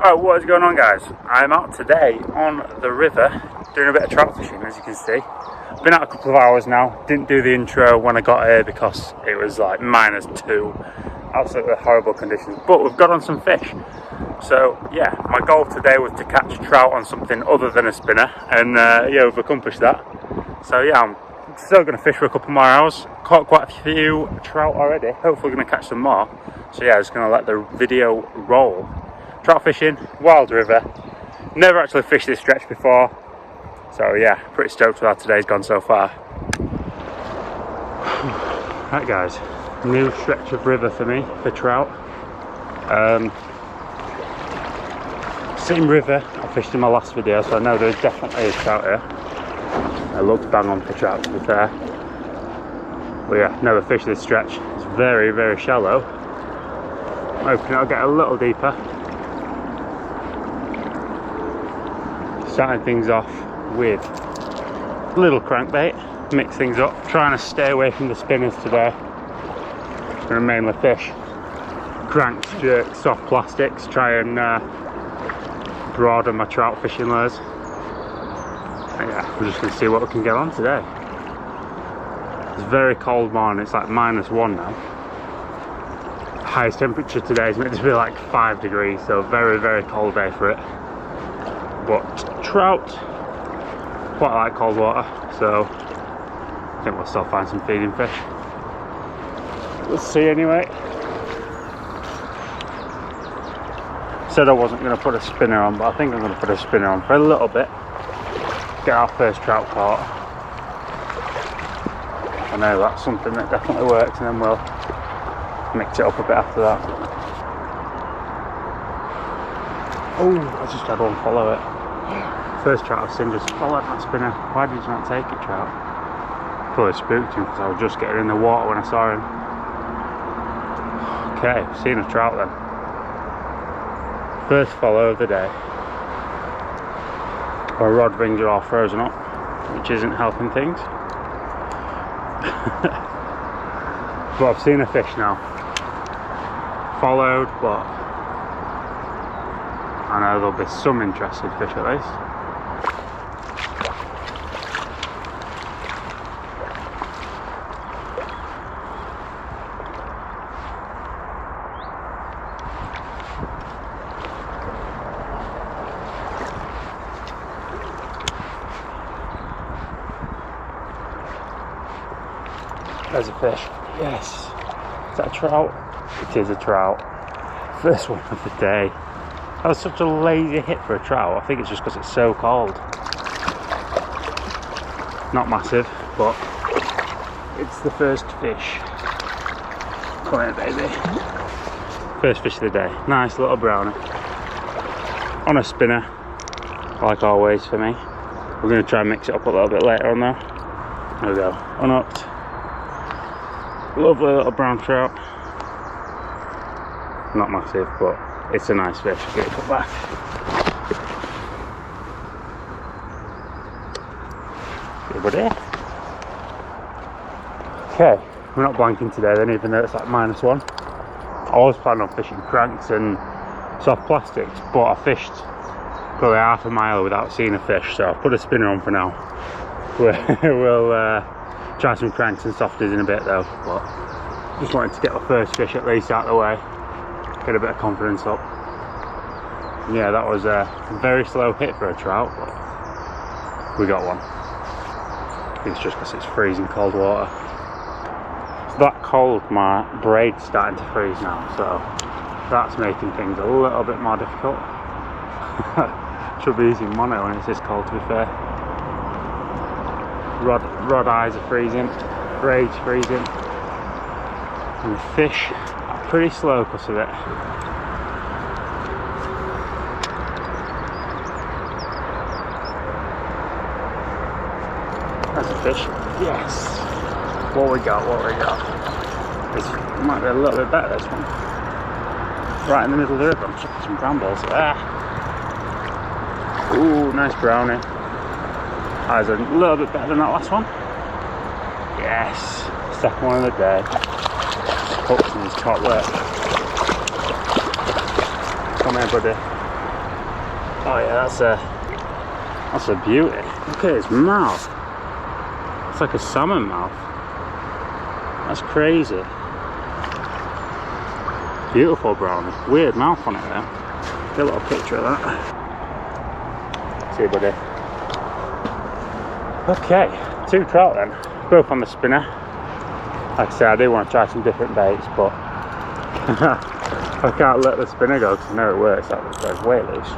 Oh, what is going on, guys? I'm out today on the river doing a bit of trout fishing, as you can see. Been out a couple of hours now. Didn't do the intro when I got here because it was like -2, absolutely horrible conditions, but we've got on some fish. So yeah, my goal today was to catch trout on something other than a spinner, and yeah, we've accomplished that. So yeah, I'm still going to fish for a couple more hours. Caught quite a few trout already, hopefully going to catch some more. So yeah, just going to let the video roll. Trout fishing, wild river, never actually fished this stretch before, so yeah, pretty stoked with how today's gone so far. Right guys, new stretch of river for me, for trout. Same river I fished in my last video, so I know there's definitely a trout here. It looks bang on for trout, to be fair. But yeah, never fished this stretch. It's very, very shallow. I'm hoping it'll get a little deeper. Starting things off with a little crankbait, mix things up, trying to stay away from the spinners today. I'm going to mainly fish cranks, jerks, soft plastics, try and broaden my trout fishing lures. And yeah, we're just going to see what we can get on today. It's a very cold morning, it's like -1 now. Highest temperature today is meant to be like 5 degrees, so very, very cold day for it. But trout quite like cold water, so I think we'll still find some feeding fish. Let's see anyway. Said I wasn't going to put a spinner on, but I think I'm going to put a spinner on for a little bit. Get our first trout caught. I know that's something that definitely works, and then we'll mix it up a bit after that. Oh, I just had one follow it. First trout I've seen just followed that spinner. Why did you not take it, trout? Probably spooked him because I was just getting in the water when I saw him. Okay, seen a trout then. First follow of the day. My rod rings are all frozen up, which isn't helping things. But I've seen a fish now. Followed, but I know there'll be some interested fish at least. There's a fish. Yes. Is that a trout? It is a trout. First one of the day. That was such a lazy hit for a trout. I think it's just because it's so cold. Not massive, but it's the first fish. Come here, baby. First fish of the day. Nice little brownie. On a spinner, like always for me. We're going to try and mix it up a little bit later on though. There we go. Unhooked. Lovely little brown trout. Not massive, but it's a nice fish. Get it put back. Good buddy. Okay, we're not blanking today then, even though it's like -1. I was planning on fishing cranks and soft plastics, but I fished probably half a mile without seeing a fish, so I've put a spinner on for now. We'll try some cranks and softies in a bit though, but just wanted to get the first fish at least out of the way, get a bit of confidence up. And yeah, that was a very slow hit for a trout, but we got one. I think it's just because it's freezing cold water. It's that cold, my braid's starting to freeze now, so that's making things a little bit more difficult. Should be using mono when it's this cold, to be fair. Rod eyes are freezing, braid's freezing, and the fish are pretty slow because of it. That's a fish. Yes. What we got? This might be a little bit better, this one. Right in the middle of the river. I'm chucking some brambles. Ooh, nice brownie. Eyes are a little bit better than that last one. Yes. Second one of the day. Hooked in his top lip. Come here, buddy. Oh yeah, that's a beauty. Look at his mouth. It's like a salmon mouth. That's crazy. Beautiful brownie. Weird mouth on it there. Get a little picture of that. See you, buddy. Okay, 2 trout then. Both on the spinner. Like I say, I do want to try some different baits, but I can't let the spinner go because I know it works. That goes way loose.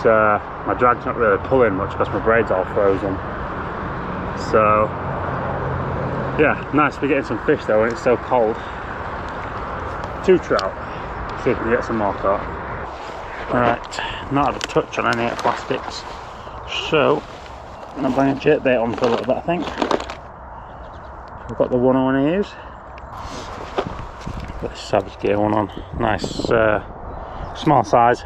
So my drag's not really pulling much because my braid's all frozen. So yeah, nice to be getting some fish though when it's so cold. 2 trout. See if we can get some more caught. Right, not had a touch on any of the plastics, so I'm gonna bring a jerkbait on for a little bit, I think. I've got the one I want to use. Got this Savage Gear one on. Nice, small size.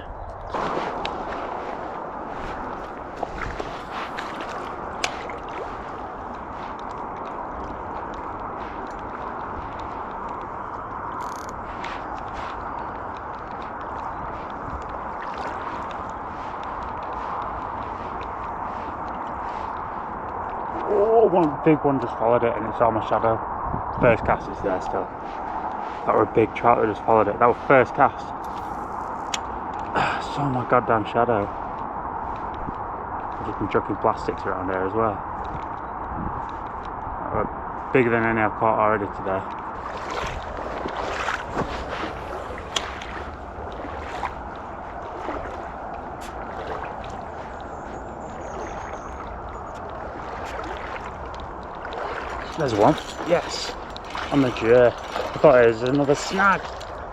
One big one just followed it and it's on my shadow. First cast is there still. That were a big trout that just followed it. That was first cast. It's on my goddamn shadow. I've just been chucking plastics around here as well. That were bigger than any I've caught already today. There's one. Yes. On the jerk. I thought it was another snag.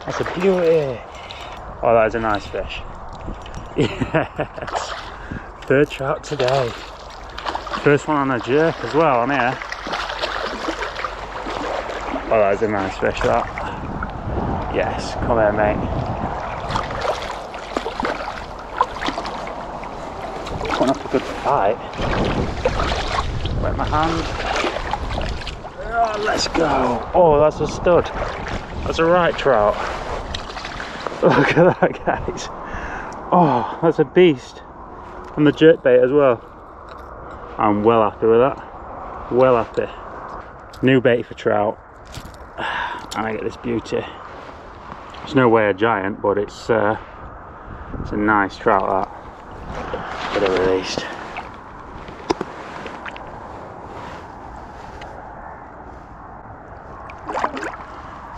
That's a beauty. Oh, that is a nice fish. Yes. 3rd trout today. First one on a jerk as well on here. Oh, that is a nice fish, that. Yes. Come here, mate. Putting up a good fight. Wet my hand. Oh, let's go. Oh, that's a stud. That's a right trout. Look at that, guys. Oh, that's a beast. And the jerkbait as well. I'm well happy with that. Well happy. New bait for trout. And I get this beauty. It's no way a giant, but it's a nice trout, that. Get it released.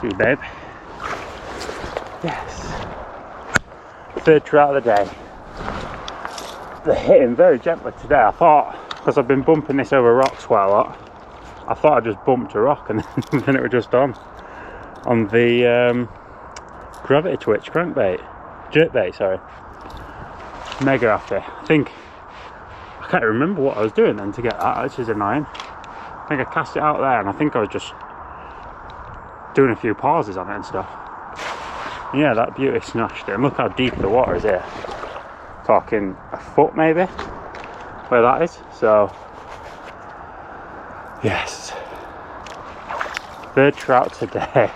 See you, babe. Yes. 3rd trout of the day. They're hitting very gently today. I thought, because I've been bumping this over rocks quite a lot, I thought I just bumped a rock and then it was just on the gravity twitch crankbait. Jerkbait, sorry. Mega happy. I can't remember what I was doing then to get that, which is annoying. I think I cast it out there and I think I was just doing a few pauses on it and stuff. Yeah, that beauty snatched it. And look how deep the water is here. Talking a foot maybe, where that is. So, yes. 3rd trout today.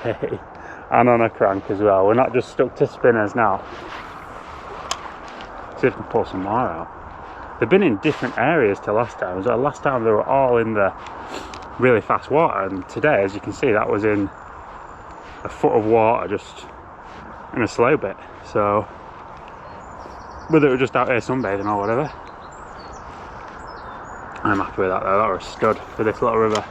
And on a crank as well. We're not just stuck to spinners now. See if we can pull some more out. They've been in different areas to last time. So last time they were all in the really fast water. And today, as you can see, that was in a foot of water, just in a slow bit. So whether it was just out here sunbathing or whatever, I'm happy with that though. That was a stud for this little river.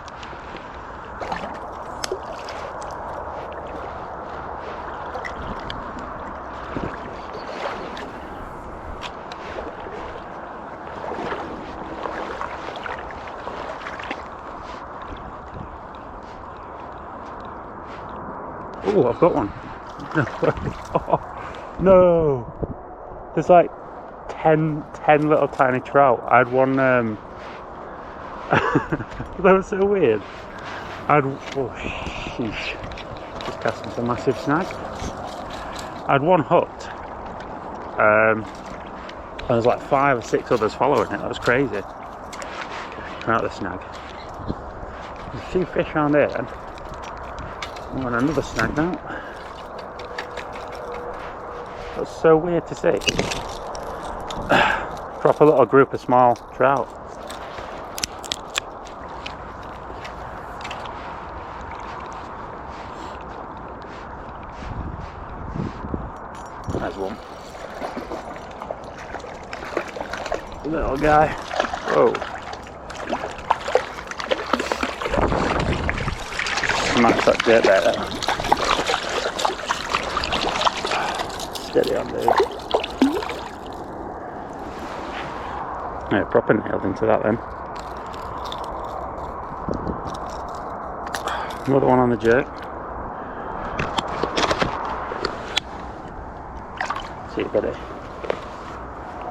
Oh, I've got one. No way. Oh, no. There's like 10 little tiny trout. I had one, that was so weird. oh sheesh. Just casting some massive snag. I had one hooked. And there's like 5 or 6 others following it. That was crazy. Out the snag. There's a few fish around here then. Oh, and another snag now. That's so weird to see. Proper little group of small trout. There's one. Little guy. Whoa. Smash that jerkbait there. Steady on, dude. Yeah, proper nailed into that then. Another one on the jerk. See, buddy.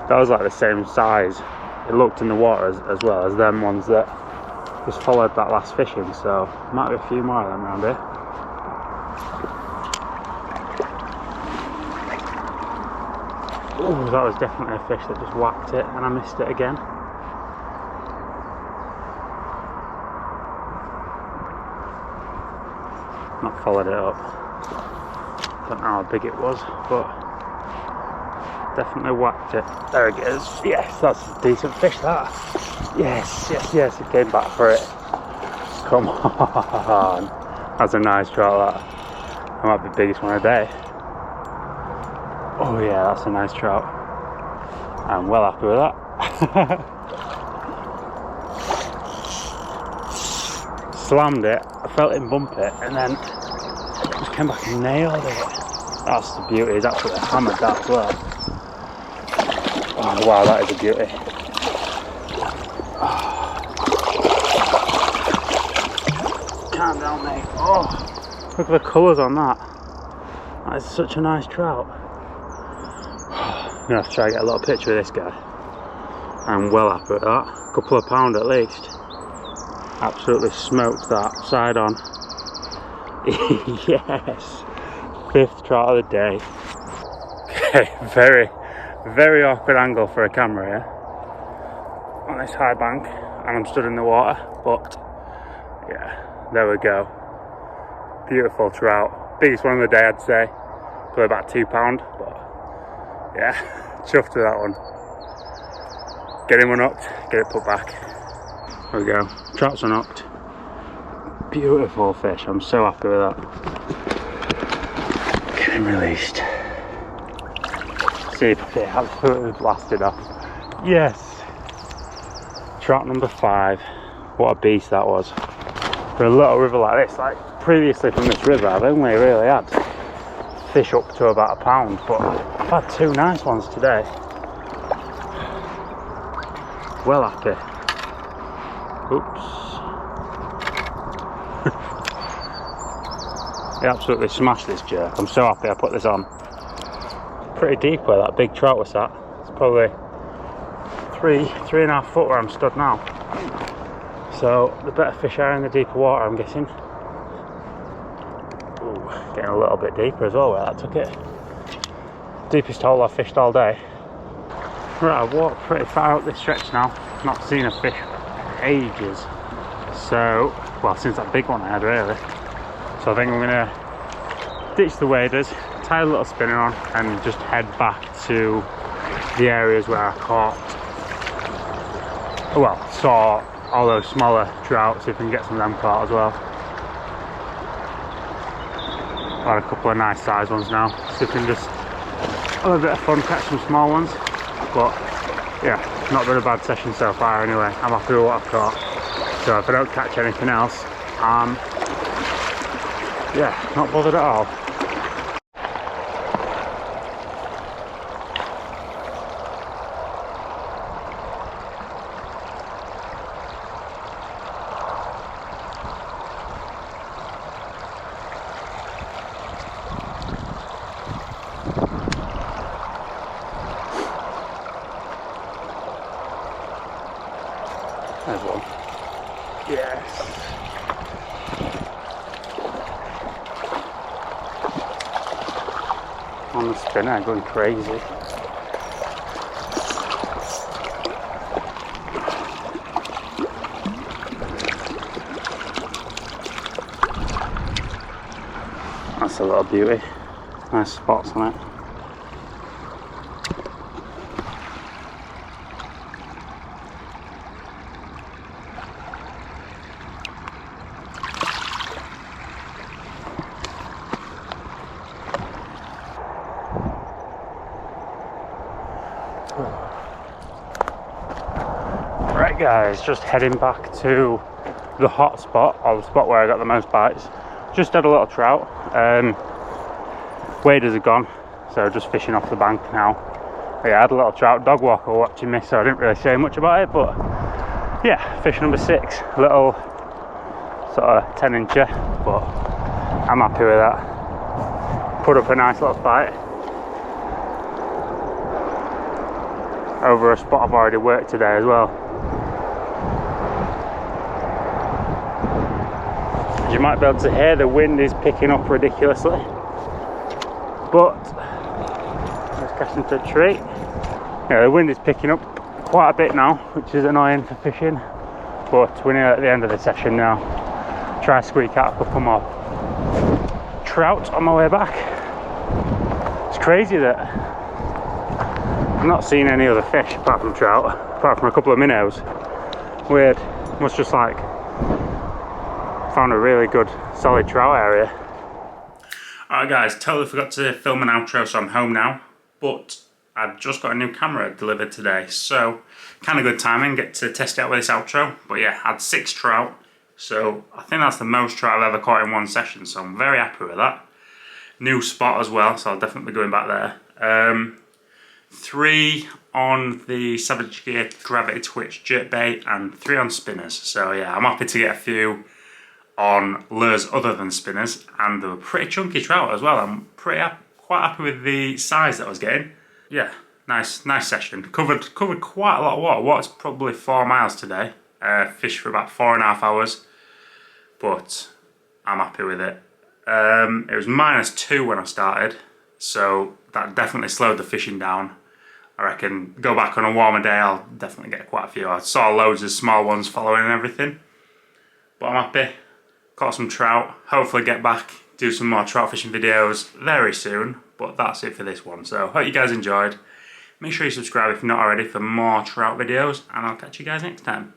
That was like the same size. It looked in the water as well as them ones that just followed that last fishing. So might be a few more of them around here. Oh, that was definitely a fish that just whacked it, and I missed it again. Not followed it up. Don't know how big it was, but definitely whacked it. There it is. Yes, that's a decent fish, that. Yes, yes, yes, it came back for it. Come on. That's a nice trout, that. That might be the biggest one of the day. Oh yeah, that's a nice trout. I'm well happy with that. Slammed it, I felt him bump it, and then just came back and nailed it. That's the beauty, he's absolutely hammered that as well. Oh wow, that is a beauty. Calm down, mate. Oh, look at the colours on that. That is such a nice trout. I'm gonna have to try and get a little picture of this guy. I'm well happy with that. A couple of pound at least. Absolutely smoked that side on. Yes, 5th trout of the day. Okay, very awkward angle for a camera here on this high bank, and I'm stood in the water, but yeah, there we go. Beautiful trout. Biggest one of the day, I'd say. Probably about 2 pound, but yeah, chuffed with that one. Get him unhooked, get it put back. There we go, trout's unhooked. Beautiful fish, I'm so happy with that. Get him released. See if it absolutely blasted off. Yes! Trout number 5. What a beast that was. For a little river like this, like previously from this river, I've only really had fish up to about a pound, but I've had 2 nice ones today. Well happy. Oops. He absolutely smashed this jerk. I'm so happy I put this on. Pretty deep where that big trout was at. It's probably 3.5 foot where I'm stood now. So the better fish are in the deeper water, I'm guessing. Ooh, getting a little bit deeper as well where that took it. Deepest hole I've fished all day. Right, I've walked pretty far up this stretch now. Not seen a fish for ages. So, well, since that big one I had really. So I think I'm gonna ditch the waders, tie a little spinner on, and just head back to the areas where I caught, well, saw all those smaller trout, see if we can get some of them caught as well. Got a couple of nice sized ones now, see if we can just have a bit of fun, catch some small ones. But yeah, not been a bad session so far anyway. I'm happy with what I've caught. So if I don't catch anything else, yeah, not bothered at all. There's one. Yes. On the spinner, going crazy. That's a little beauty. Nice spots on it. Right guys, just heading back to the hot spot, or the spot where I got the most bites. Just had a little trout. Waders are gone, so just fishing off the bank now. But yeah, I had a little trout. Dog walker watching me, so I didn't really say much about it, but yeah, fish number 6. Little sort of 10-incher, but I'm happy with that. Put up a nice little fight over a spot I've already worked today as well. As you might be able to hear, the wind is picking up ridiculously, but let's cast into a tree. Yeah, the wind is picking up quite a bit now, which is annoying for fishing, but we're near at the end of the session now. Try to squeak out a couple more trout on my way back. It's crazy that I've not seen any other fish apart from trout, apart from a couple of minnows. Weird. Must just like found a really good solid trout area. Alright guys, totally forgot to film an outro, so I'm home now, but I've just got a new camera delivered today, so kind of good timing, get to test it out with this outro. But yeah, I had 6 trout, so I think that's the most trout I've ever caught in one session, so I'm very happy with that. New spot as well, so I'll definitely be going back there. 3 on the Savage Gear Gravity Twitch jerkbait and 3 on spinners, so yeah, I'm happy to get a few on lures other than spinners, and they were pretty chunky trout as well. I'm quite happy with the size that I was getting. Yeah, nice session. Covered quite a lot of water. Water's probably 4 miles today. Fished for about 4.5 hours, but I'm happy with it. It was -2 when I started, so that definitely slowed the fishing down. I reckon go back on a warmer day, I'll definitely get quite a few. I saw loads of small ones following and everything, but I'm happy. Caught some trout, hopefully get back, do some more trout fishing videos very soon, but that's it for this one. So hope you guys enjoyed. Make sure you subscribe if you're not already for more trout videos, and I'll catch you guys next time.